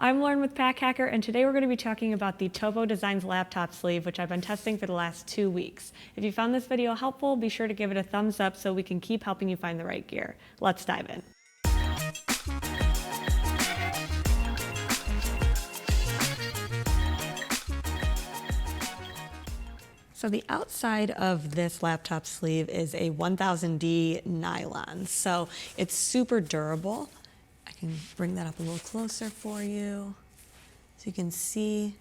I'm Lauren with Pack Hacker, and today we're going to be talking about the Topo Designs laptop sleeve, which I've been testing for the last 2 weeks. If you found this video helpful, be sure to give it a thumbs up so we can keep helping you find the right gear. Let's dive in. So the outside of this laptop sleeve is a 1000D nylon, so it's super durable. I can bring that up a little closer for you. So you can see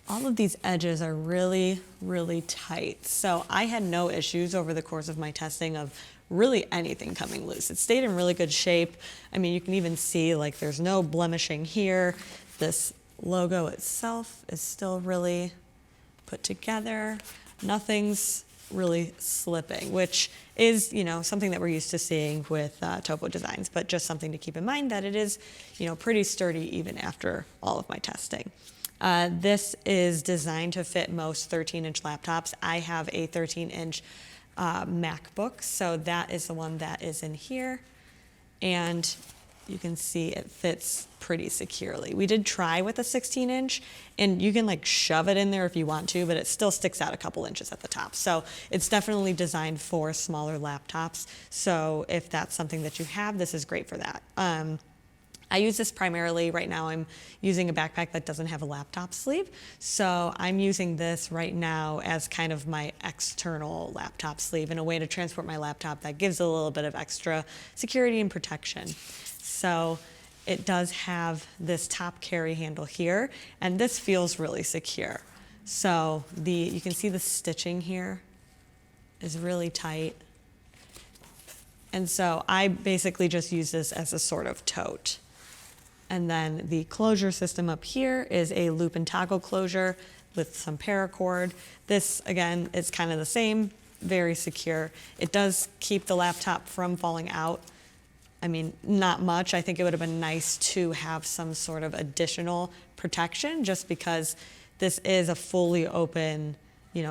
all of these edges are really, really tight. So I had no issues over the course of my testing of really anything coming loose. It stayed in really good shape. I mean, you can even see like there's no blemishing here. This logo itself is still really put together. Nothing's really slipping, which is, something that we're used to seeing with Topo Designs, but just something to keep in mind that it is, pretty sturdy even after all of my testing. This is designed to fit most 13-inch laptops. I have a 13-inch MacBook, so that is the one that is in here, and you can see it fits pretty securely. We did try with a 16-inch, and you can like shove it in there if you want to, but it still sticks out a couple inches at the top. So it's definitely designed for smaller laptops. So if that's something that you have, this is great for that. I use this primarily right now. I'm using a backpack that doesn't have a laptop sleeve. So I'm using this right now as kind of my external laptop sleeve and a way to transport my laptop that gives a little bit of extra security and protection. So it does have this top carry handle here, and this feels really secure. So you can see the stitching here is really tight. And so I basically just use this as a sort of tote. And then the closure system up here is a loop and toggle closure with some paracord. This, again, is kind of the same, very secure. It does keep the laptop from falling out. I mean, not much. I think it would have been nice to have some sort of additional protection just because this is a fully open,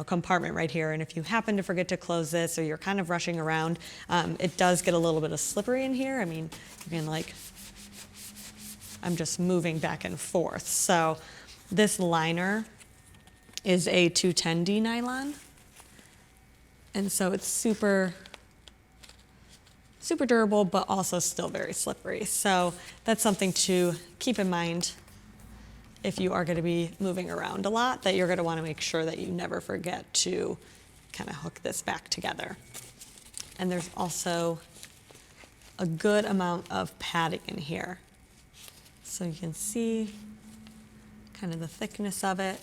compartment right here. And if you happen to forget to close this or you're kind of rushing around, it does get a little bit of slippery in here. I mean, you can I'm just moving back and forth. So this liner is a 210D nylon. And so it's super durable, but also still very slippery. So that's something to keep in mind if you are going to be moving around a lot, that you're going to want to make sure that you never forget to kind of hook this back together. And there's also a good amount of padding in here. So you can see kind of the thickness of it.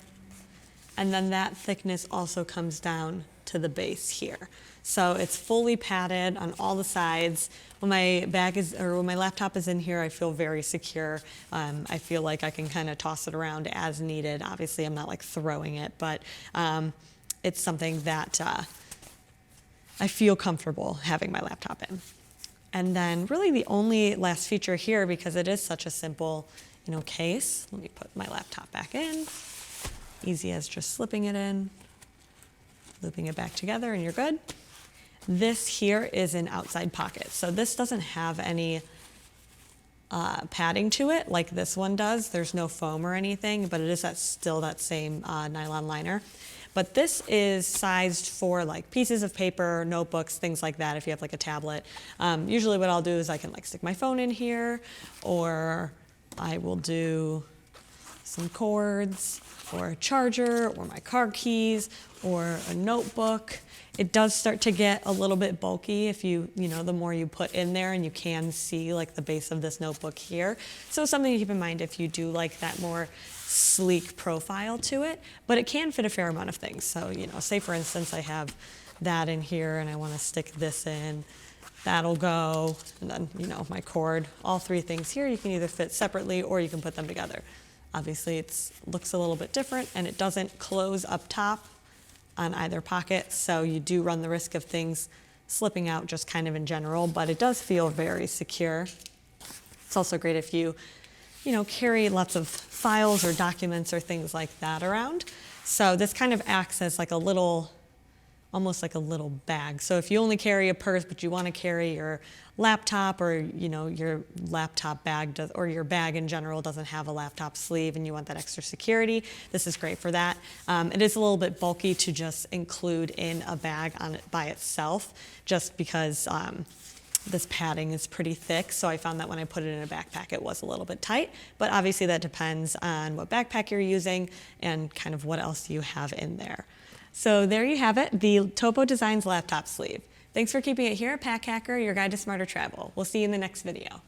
And then that thickness also comes down to the base here. So it's fully padded on all the sides. When my when my laptop is in here, I feel very secure. I feel like I can kind of toss it around as needed. Obviously, I'm not like throwing it, but it's something that I feel comfortable having my laptop in. And then really the only last feature here, because it is such a simple, case. Let me put my laptop back in. Easy as just slipping it in, looping it back together, and you're good. This here is an outside pocket. So this doesn't have any padding to it like this one does. There's no foam or anything, but it is still that same nylon liner. But this is sized for like pieces of paper, notebooks, things like that if you have like a tablet. Usually what I'll do is I can like stick my phone in here, or I will do some cords or a charger or my car keys or a notebook. It does start to get a little bit bulky if the more you put in there, and you can see like the base of this notebook here. So something to keep in mind if you do like that more sleek profile to it, but it can fit a fair amount of things. So, say for instance, I have that in here and I want to stick this in, that'll go. And then, my cord, all three things here, you can either fit separately or you can put them together. Obviously, it looks a little bit different, and it doesn't close up top on either pocket, so you do run the risk of things slipping out just kind of in general, but it does feel very secure. It's also great if you, carry lots of files or documents or things like that around. So this kind of acts as like a little almost like a little bag. So if you only carry a purse, but you want to carry your laptop, or your laptop bag does, or your bag in general doesn't have a laptop sleeve and you want that extra security, this is great for that. It is a little bit bulky to just include in a bag on it by itself, just because this padding is pretty thick, so I found that when I put it in a backpack it was a little bit tight, but obviously that depends on what backpack you're using and kind of what else you have in there. So there you have it, the Topo Designs laptop sleeve. Thanks for keeping it here at Pack Hacker, your guide to smarter travel. We'll see you in the next video.